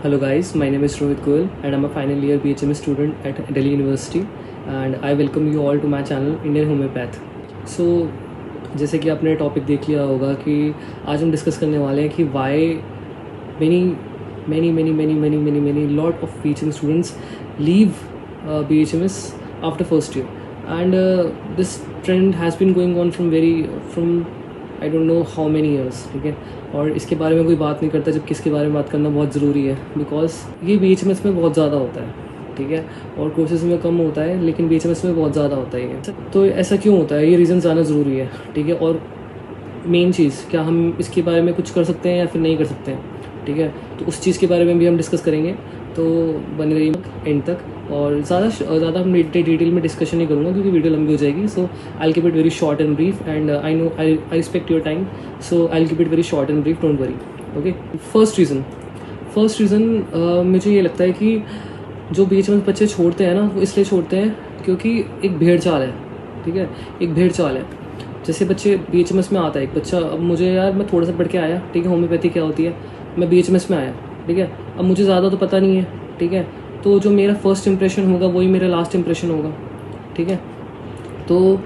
Hello guys, my name is Rohit Goel and I'm a final year BHMS student at Delhi University and I welcome you all to my channel Indian Homeopath. So जैसे कि आपने topic देख लिया होगा कि आज हम discuss करने वाले हैं कि Y many lot of BHMS students leave BHMS after first year and this trend has been going on from I don't know how many years. ठीक है, और इसके बारे में कोई बात नहीं करता जबकि इसके बारे में बात करना बहुत ज़रूरी है बिकॉज ये BHMS में बहुत ज़्यादा होता है. ठीक है, और कोर्सेज में कम होता है लेकिन BHMS में बहुत ज़्यादा होता है ये. तो ऐसा क्यों होता है, ये रीज़न जाना ज़रूरी है. ठीक है, और मेन चीज़ क्या हम इसके बारे में कुछ कर सकते हैं या फिर नहीं कर सकते हैं. ठीक है, तो उस चीज़ के बारे में भी हम डिस्कस करेंगे, तो बनी रही एंड तक. और ज़्यादा हम डिटेल में डिस्कशन नहीं करूँगा क्योंकि वीडियो लंबी हो जाएगी. So I will keep it very short and brief and I know I respect your time, so I will keep it very short and brief, don't worry. Okay, first reason मुझे ये लगता है कि जो BHMS बच्चे छोड़ते हैं ना, वो इसलिए छोड़ते हैं क्योंकि एक भेड़ चाल है. ठीक है, एक भेड़ चाल है. जैसे बच्चे BHMS में आता है एक बच्चा, अब मुझे यार मैं थोड़ा सा पढ़ के आया, ठीक है, होम्योपैथी क्या होती है, मैं BHMS में आया. ठीक है, अब मुझे ज़्यादा तो पता नहीं है. ठीक है, तो जो मेरा फर्स्ट इंप्रेशन होगा वही मेरा लास्ट इंप्रेशन होगा. ठीक है, तो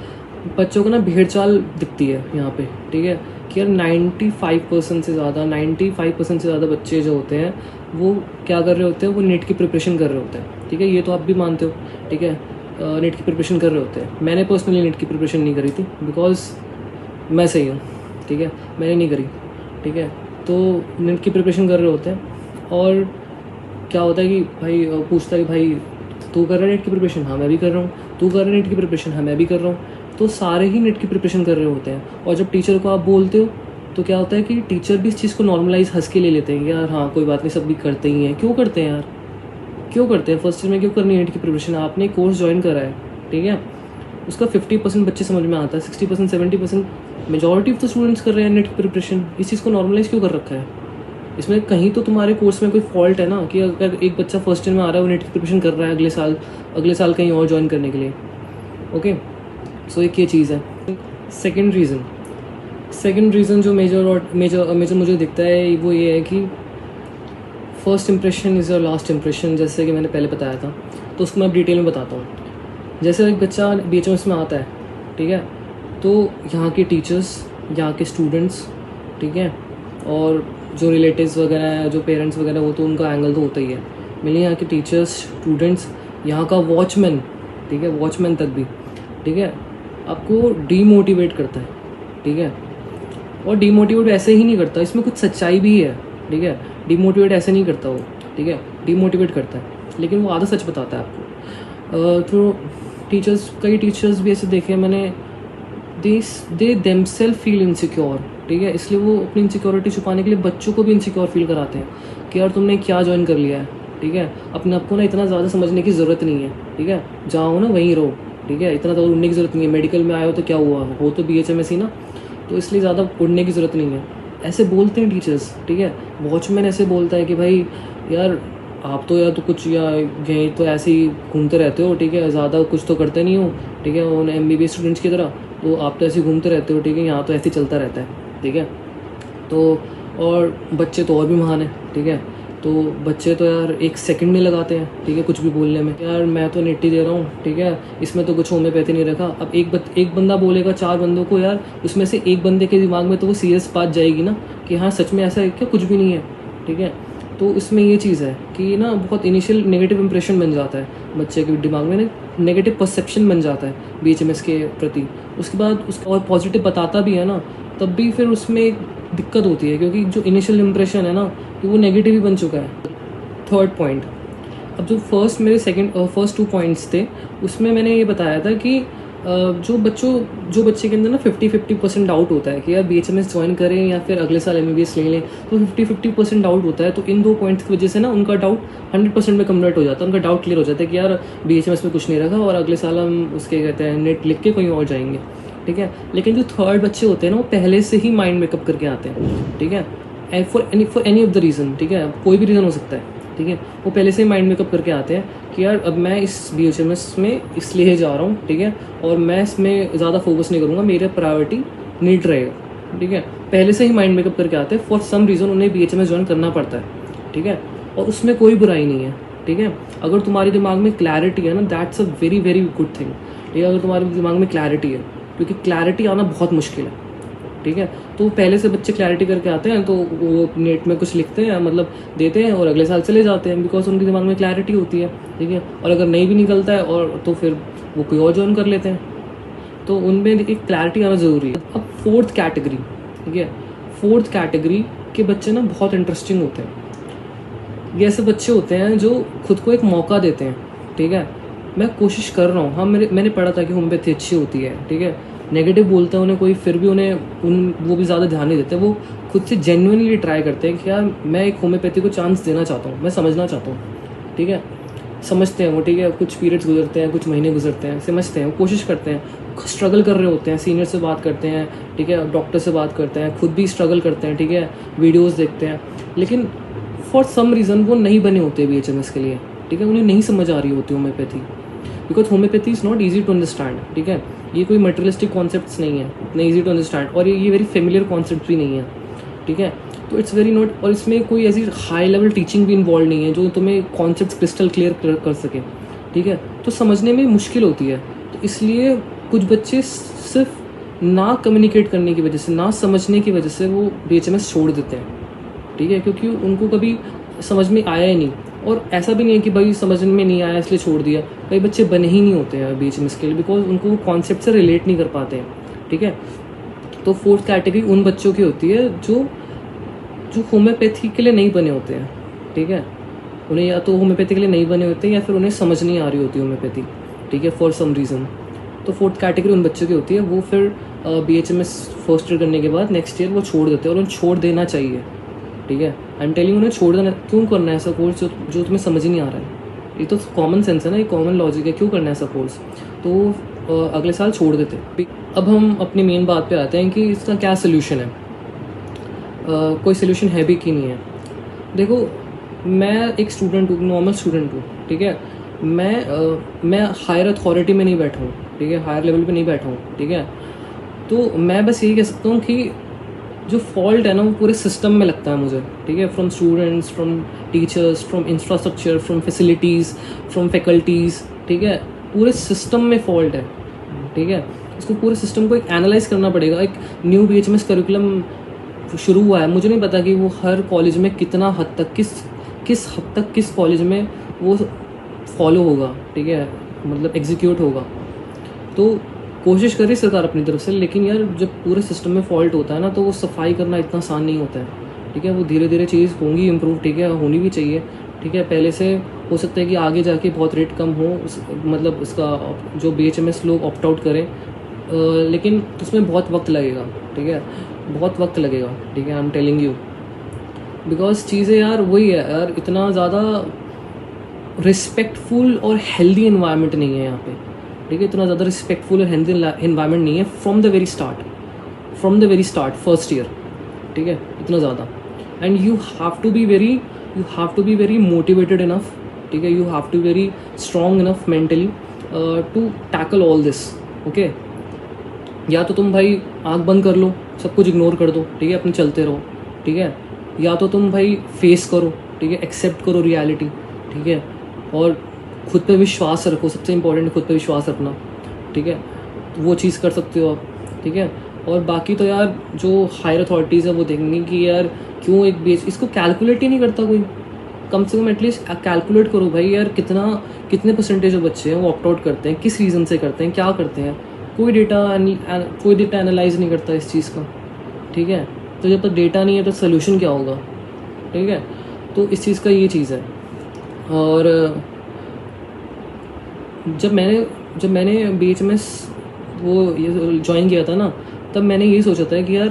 बच्चों को ना भेड़ चाल दिखती है यहाँ पे. ठीक है, कि यार 95% से ज़्यादा बच्चे जो होते हैं वो क्या कर रहे होते हैं, वो नेट की प्रिपरेशन कर रहे होते हैं. ठीक है, ये तो आप भी मानते हो. ठीक है, नेट की प्रिपरेशन कर रहे होते हैं. मैंने पर्सनली नेट की प्रिपरेशन नहीं करी थी बिकॉज मैं सही हूँ. ठीक है, मैंने नहीं करी. ठीक है, तो नेट की प्रिपरेशन कर रहे होते हैं और क्या होता है कि भाई पूछता है कि भाई तू कर रहा है नेट की प्रिपरेशन, हाँ मैं भी कर रहा हूँ. तू कर रहा है नेट की प्रिपरेशन, हाँ मैं भी कर रहा हूँ. तो सारे ही नेट की प्रिपरेशन कर रहे होते हैं. और जब टीचर को आप बोलते हो तो क्या होता है कि टीचर भी इस चीज़ को नॉर्मलाइज हंस के ले लेते हैं कि यार हाँ कोई बात नहीं, सब भी करते ही हैं. क्यों करते हैं यार, क्यों करते हैं? फर्स्ट ईयर में क्यों करनी है नेट की प्रिपरेशन? आपने कोर्स ज्वाइन करा है. ठीक है, उसका 50% बच्चे समझ में आता है, 60% 70% मेजॉरिटी ऑफ द स्टूडेंट्स कर रहे हैं नेट की प्रिपरेशन. इस चीज़ को नॉर्मलाइज क्यों कर रखा है? इसमें कहीं तो तुम्हारे कोर्स में कोई फॉल्ट है ना, कि अगर एक बच्चा फर्स्ट ईयर में आ रहा है, वो नेट की प्रिपरेशन कर रहा है अगले साल कहीं और ज्वाइन करने के लिए. ओके, सो एक ये चीज़ है. सेकंड रीज़न जो मेजर मुझे दिखता है वो ये है कि first impression is your last impression. जैसे कि मैंने पहले बताया था, तो उसको मैं डिटेल में बताता हूँ. जैसे एक बच्चा BHMS में आता है, ठीक है, तो यहाँ के टीचर्स, यहाँ के स्टूडेंट्स, ठीक है, और जो रिलेटिव्स वगैरह हैं, जो पेरेंट्स वगैरह, वो तो उनका एंगल तो होता ही है. मेनली यहाँ के टीचर्स, स्टूडेंट्स, यहाँ का वॉचमैन, ठीक है, वॉचमैन तक भी, ठीक है, आपको डीमोटिवेट करता है. ठीक है, और डीमोटिवेट ऐसे ही नहीं करता, इसमें कुछ सच्चाई भी है. ठीक है, डीमोटिवेट ऐसे नहीं करता वो. ठीक है, डीमोटिवेट करता है लेकिन वो आधा सच बताता है आपको. तो कई टीचर्स भी ऐसे देखे मैंने, दे देमसेल्फ फील इनसिक्योर. ठीक है, इसलिए वो अपनी इनसिक्योरिटी छुपाने के लिए बच्चों को भी इनसिक्योर फील कराते हैं कि यार तुमने क्या ज्वाइन कर लिया है. ठीक है, अपने आप को ना इतना ज़्यादा समझने की ज़रूरत नहीं है. ठीक है, जाओ ना वहीं रहो. ठीक है, इतना ज़्यादा उड़ने की ज़रूरत नहीं है. मेडिकल में आए हो तो क्या हुआ, हो तो BHMS ही ना, तो इसलिए ज़्यादा उड़ने की ज़रूरत नहीं है. ऐसे बोलते हैं टीचर्स. ठीक है, वॉचमैन ऐसे बोलता है कि भाई यार आप तो या तो कुछ या यहीं तो ऐसे ही घूमते रहते हो. ठीक है, ज़्यादा कुछ तो करते नहीं हो. ठीक है, उन MBBS स्टूडेंट्स की तरह तो आप तो ऐसे ही घूमते रहते हो. ठीक है, यहाँ तो ऐसे ही चलता रहता है. ठीक है, तो और बच्चे तो और भी महान है. ठीक है, तो बच्चे तो यार एक सेकंड नहीं लगाते हैं. ठीक है, कुछ भी बोलने में, यार मैं तो नेट ही दे रहा हूँ. ठीक है, इसमें तो कुछ होम्योपैथी नहीं रखा. अब एक बंदा बोलेगा 4 बंदों को, यार उसमें से एक बंदे के दिमाग में तो वो सीरियस बात जाएगी ना कि हाँ सच में ऐसा है क्या, कुछ भी नहीं है. ठीक है, तो इसमें ये चीज़ है कि ना बहुत इनिशियल नेगेटिव इंप्रेशन बन जाता है बच्चे के दिमाग में, ना नेगेटिव परसेप्शन बन जाता है BHMS के प्रति. उसके बाद उसका और पॉजिटिव बताता भी है ना, तब भी फिर उसमें एक दिक्कत होती है क्योंकि जो इनिशियल इंप्रेशन है ना, कि वो नेगेटिव ही बन चुका है. थर्ड पॉइंट, अब जो फर्स्ट 2 पॉइंट्स थे उसमें मैंने ये बताया था कि जो बच्चे के अंदर ना 50% डाउट होता है कि यार BHMS ज्वाइन करें या फिर अगले साल MBBS ले लें, तो 50% डाउट होता है. तो इन 2 पॉइंट्स की वजह से ना उनका डाउट 100% में कन्वर्ट हो जाता है. उनका डाउट क्लियर हो जाता है कि यार BHMS में कुछ नहीं रखा और अगले साल हम उसके कहते हैं नेट लिख के कहीं और जाएंगे. ठीक है, लेकिन जो थर्ड बच्चे होते हैं ना, वो पहले से ही माइंड मेकअप करके आते हैं. ठीक है, for any of the reason. ठीक है, कोई भी रीज़न हो सकता है. ठीक है, वो पहले से ही माइंड मेकअप करके आते हैं कि यार अब मैं इस BHMS में इसलिए जा रहा हूँ. ठीक है, और मैं इसमें ज़्यादा फोकस नहीं करूँगा, मेरा प्रायोरिटी नीट रहेगा. ठीक है, पहले से ही माइंड मेकअप करके आते हैं. फॉर सम रीज़न उन्हें BHMS ज्वाइन करना पड़ता है. ठीक है, और उसमें कोई बुराई नहीं है, ठीक है। अगर तुम्हारे दिमाग में क्लैरिटी है ना, that's a very very good thing, ठीक है। अगर तुम्हारे दिमाग में क्लैरिटी है, क्योंकि क्लैरिटी आना बहुत मुश्किल है, ठीक है। तो पहले से बच्चे क्लैरिटी करके आते हैं, तो वो नेट में कुछ लिखते हैं, मतलब देते हैं और अगले साल चले जाते हैं, बिकॉज उनके दिमाग में क्लैरिटी होती है, ठीक है। और अगर नहीं भी निकलता है और तो फिर वो कोई और ज्वाइन कर लेते हैं। तो उनमें देखिए क्लैरिटी आना ज़रूरी है। अब फोर्थ कैटेगरी, ठीक है, फोर्थ कैटेगरी के बच्चे ना बहुत इंटरेस्टिंग होते हैं। ये ऐसे बच्चे होते हैं जो खुद को एक मौका देते हैं, ठीक है। मैं कोशिश कर रहा हूँ, हाँ मैंने पढ़ा था कि होम्योपैथी अच्छी होती है, ठीक है। नेगेटिव बोलते हैं उन्हें कोई, फिर भी वो भी ज़्यादा ध्यान नहीं देते। वो खुद से जेन्युइनली ट्राई करते हैं कि यार मैं एक होम्योपैथी को चांस देना चाहता हूँ, मैं समझना चाहता हूँ, ठीक है। समझते हैं वो, ठीक है। कुछ पीरियड्स गुजरते हैं, कुछ महीने गुजरते हैं, समझते हैं, वो कोशिश करते हैं, स्ट्रगल कर रहे होते हैं, सीनियर से बात करते हैं, ठीक है, डॉक्टर से बात करते हैं, खुद भी स्ट्रगल करते हैं, ठीक है, वीडियोज़ देखते हैं, लेकिन फॉर सम रीज़न वो नहीं बने होते BHMS के लिए, ठीक है। उन्हें नहीं समझ आ रही होती homeopathy, because homeopathy is not easy to understand, ठीक है। ये कोई मटेरियलिस्टिक कॉन्सेप्ट्स नहीं है, इतना ईजी टू अंडरस्टैंड, और ये वेरी फेमिलियर कॉन्सेप्ट भी नहीं है, ठीक है। तो इट्स वेरी नॉट, और इसमें कोई ऐसी हाई लेवल टीचिंग भी इन्वॉल्व नहीं है जो तुम्हें कॉन्सेप्ट क्रिस्टल क्लियर कर सके, ठीक है। तो समझने में मुश्किल होती है। तो इसलिए कुछ बच्चे सिर्फ ना कम्युनिकेट करने की वजह से, ना समझने की वजह से वो BHMS छोड़ देते हैं, ठीक है, क्योंकि उनको कभी समझ में आया ही नहीं। और ऐसा भी नहीं है कि भाई समझ में नहीं आया इसलिए छोड़ दिया, कई बच्चे बने ही नहीं होते हैं BHMS के लिए, बिकॉज उनको कॉन्सेप्ट से रिलेट नहीं कर पाते हैं, ठीक है। तो फोर्थ कैटेगरी उन बच्चों की होती है जो होम्योपैथी के लिए नहीं बने होते हैं, ठीक है। उन्हें या तो होम्योपैथी के लिए नहीं बने होते हैं या फिर उन्हें समझ नहीं आ रही होती होम्योपैथी, ठीक है, फॉर सम रीज़न। तो फोर्थ कैटेगरी उन बच्चों की होती है, वो फिर BHMS फर्स्ट ईयर करने के बाद नेक्स्ट ईयर वो छोड़ देते हैं, और उन्हें छोड़ देना चाहिए, ठीक है। आई एम टेलिंग, उन्हें छोड़ देना। क्यों करना है ऐसा कोर्स जो तुम्हें समझ ही नहीं आ रहा है? ये तो कॉमन सेंस है ना, ये कॉमन लॉजिक है, क्यों करना है ऐसा कोर्स? तो अगले साल छोड़ देते। अब हम अपनी मेन बात पे आते हैं कि इसका क्या सोल्यूशन है। कोई सोल्यूशन है भी कि नहीं है। देखो, मैं एक स्टूडेंट हूँ, नॉर्मल स्टूडेंट हूँ, ठीक है। मैं हायर अथॉरिटी में नहीं बैठा हूँ, ठीक है, हायर लेवल पे नहीं बैठा हूँ, ठीक है। तो मैं बस यही कह सकता हूँ कि जो फॉल्ट है ना वो पूरे सिस्टम में लगता है मुझे, ठीक है। From students, from teachers, from infrastructure, from facilities, from faculties, ठीक है। पूरे सिस्टम में फॉल्ट है, ठीक है। इसको पूरे सिस्टम को एक एनालाइज करना पड़ेगा। एक न्यू BHMS करिकुलम शुरू हुआ है, मुझे नहीं पता कि वो हर कॉलेज में कितना हद तक, किस हद तक किस कॉलेज में वो फॉलो होगा, ठीक है, मतलब एग्जीक्यूट होगा। तो कोशिश करी सरकार अपनी तरफ से, लेकिन यार जब पूरे सिस्टम में फॉल्ट होता है ना, तो वो सफाई करना इतना आसान नहीं होता है, ठीक है। वो धीरे धीरे चीज़ होंगी इम्प्रूव, ठीक है, होनी भी चाहिए, ठीक है। पहले से हो सकता है कि आगे जाके बहुत रेट कम हो, मतलब इसका जो BHMS लोग ऑप्ट आउट करें, लेकिन उसमें बहुत वक्त लगेगा, ठीक है, बहुत वक्त लगेगा, ठीक है। I am telling you, because चीज़ें यार वही है यार, इतना ज़्यादा रिस्पेक्टफुल और हेल्दी इन्वायरमेंट नहीं है यहाँ पे, ठीक है। इतना ज़्यादा रिस्पेक्टफुल और हेल्दी इन्वायरमेंट नहीं है from the very start first year, ठीक है, इतना ज़्यादा। And you have to be very motivated enough, ठीक है। You have to very strong enough mentally to tackle all this, okay. या तो तुम भाई आँख बंद कर लो, सब कुछ इग्नोर कर दो, ठीक है, अपने चलते रहो, ठीक है। या तो तुम भाई फेस करो, ठीक है, एक्सेप्ट करो रियलिटी, ठीक है, और खुद पे विश्वास रखो। सबसे इंपॉर्टेंट है खुद पे विश्वास रखना, ठीक है। वो चीज़ कर सकते हो आप, ठीक है। और बाकी तो यार जो हायर अथॉरिटीज़ है वो देखेंगे कि यार क्यों एक बेच इसको कैलकुलेट ही नहीं करता कोई। कम से कम एटलीस्ट कैलकुलेट करो भाई, यार कितने परसेंटेज ऑफ बच्चे हैं वो ऑप्ट आउट करते हैं, किस रीज़न से करते हैं, क्या करते हैं। कोई डेटा एनालाइज नहीं करता इस चीज़ का, ठीक है। तो जब तक डेटा नहीं है तो सोल्यूशन क्या होगा, ठीक है। तो इस चीज़ का ये चीज़ है। और जब मैंने BHMS वो ये ज्वाइन किया था ना, तब मैंने यही सोचा था कि यार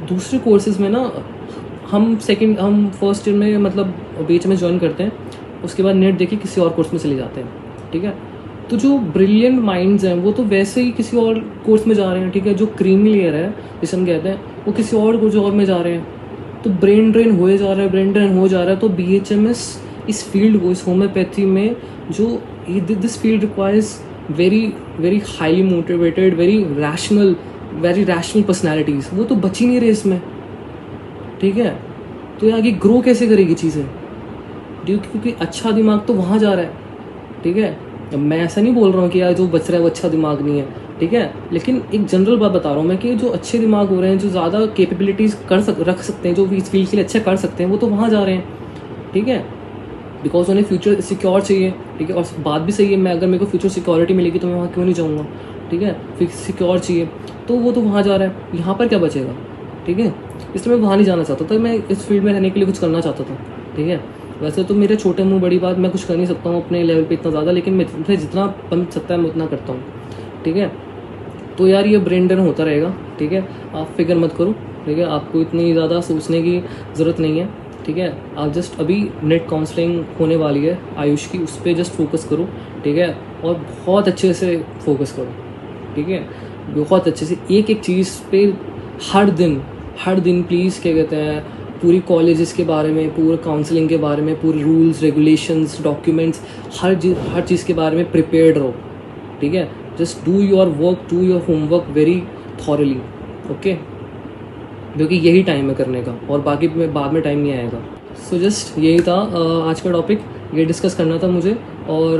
दूसरे कोर्सेज में ना हम फर्स्ट ईयर में मतलब BHMS ज्वाइन करते हैं, उसके बाद नेट देके किसी और कोर्स में चले जाते हैं, ठीक है। तो जो ब्रिलियंट माइंड्स हैं वो तो वैसे ही किसी और कोर्स में जा रहे हैं, ठीक है। जो क्रीमी लेयर है जिसे हम कहते हैं, वो किसी और कुछ और में जा रहे हैं। तो ब्रेन ड्रेन हो जा रहा है। तो BHMS इस फील्ड को, इस होम्योपैथी में जो this field requires very very highly motivated, very rational personalities, वो तो बच ही नहीं रहे इसमें, ठीक है। तो ये आगे ग्रो कैसे करेगी चीज़ें? क्योंकि अच्छा दिमाग तो वहाँ जा रहा है, ठीक है। अब मैं ऐसा नहीं बोल रहा हूँ कि यार जो बच रहा है वो अच्छा दिमाग नहीं है, ठीक है, लेकिन एक जनरल बात बता रहा हूँ मैं कि जो अच्छे दिमाग हो रहे हैं, जो ज़्यादा कैपेबिलिटीज़ रख सकते हैं, जो भी इस फील्ड के लिए अच्छा कर सकते हैं, वो तो वहाँ जा रहे हैं, ठीक है। बिकॉज उन्हें फ्यूचर सिक्योर चाहिए, ठीक है। और बात भी सही है, मैं अगर मेरे को फ्यूचर सिक्योरिटी मिलेगी तो मैं वहाँ क्यों नहीं जाऊँगा, ठीक है। फिक्स सिक्योर चाहिए तो वो तो वहाँ जा रहा है, यहाँ पर क्या बचेगा, ठीक है। इसलिए मैं वहाँ नहीं जाना चाहता था, मैं इस फील्ड में रहने के लिए कुछ करना चाहता था, ठीक है। वैसे तो मेरे छोटे मुँह बड़ी बात, मैं कुछ कर नहीं सकता हूँ अपने लेवल पे इतना ज़्यादा, लेकिन मुझे जितना बन सकता है मैं उतना करता हूँ, ठीक है। तो यार ये ब्रेन डर होता रहेगा, ठीक है। आप फिक्र मत करो, ठीक है, आपको इतनी ज़्यादा सोचने की ज़रूरत नहीं है, ठीक है। आप जस्ट अभी नेट काउंसलिंग होने वाली है आयुष की, उस पर जस्ट फोकस करो, ठीक है। और बहुत अच्छे से फोकस करो, ठीक है, बहुत अच्छे से एक एक चीज़ पे हर दिन प्लीज़, क्या कहते हैं, पूरी कॉलेजेस के बारे में, पूरे काउंसलिंग के बारे में, पूरे रूल्स रेगुलेशंस डॉक्यूमेंट्स, हर चीज़ के बारे में प्रिपेयर्ड रहो, ठीक है। Just do your work, do your homework very thoroughly, okay, क्योंकि यही टाइम है करने का, और बाकी में बाद में टाइम नहीं आएगा। सो जस्ट यही था आज का टॉपिक, ये डिस्कस करना था मुझे। और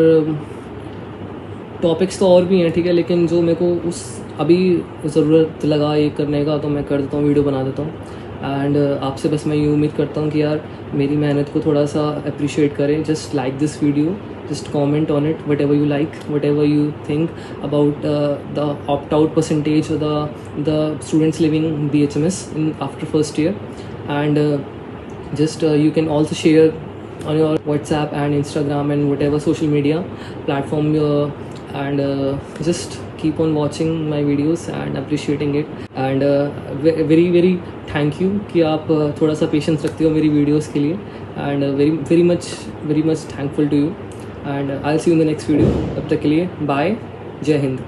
टॉपिक्स तो और भी हैं, ठीक है, लेकिन जो मेरे को उस अभी ज़रूरत लगा ये करने का, तो मैं कर देता हूँ, वीडियो बना देता हूँ। एंड आपसे बस मैं ये उम्मीद करता हूँ कि यार मेरी मेहनत को थोड़ा सा अप्रिशिएट करें। Just like this video, just comment on it, whatever you like, whatever you think about the opt-out percentage or the students living BHMS in after first year. And just you can also share on your WhatsApp and Instagram and whatever social media platform, and just keep on watching my videos and appreciating it. And very very thank you कि आप थोड़ा सा patience रखते हो मेरी videos के लिए, and very much thankful to you. And I'll see you in the next video. तब तक के लिए बाय, जय हिंद।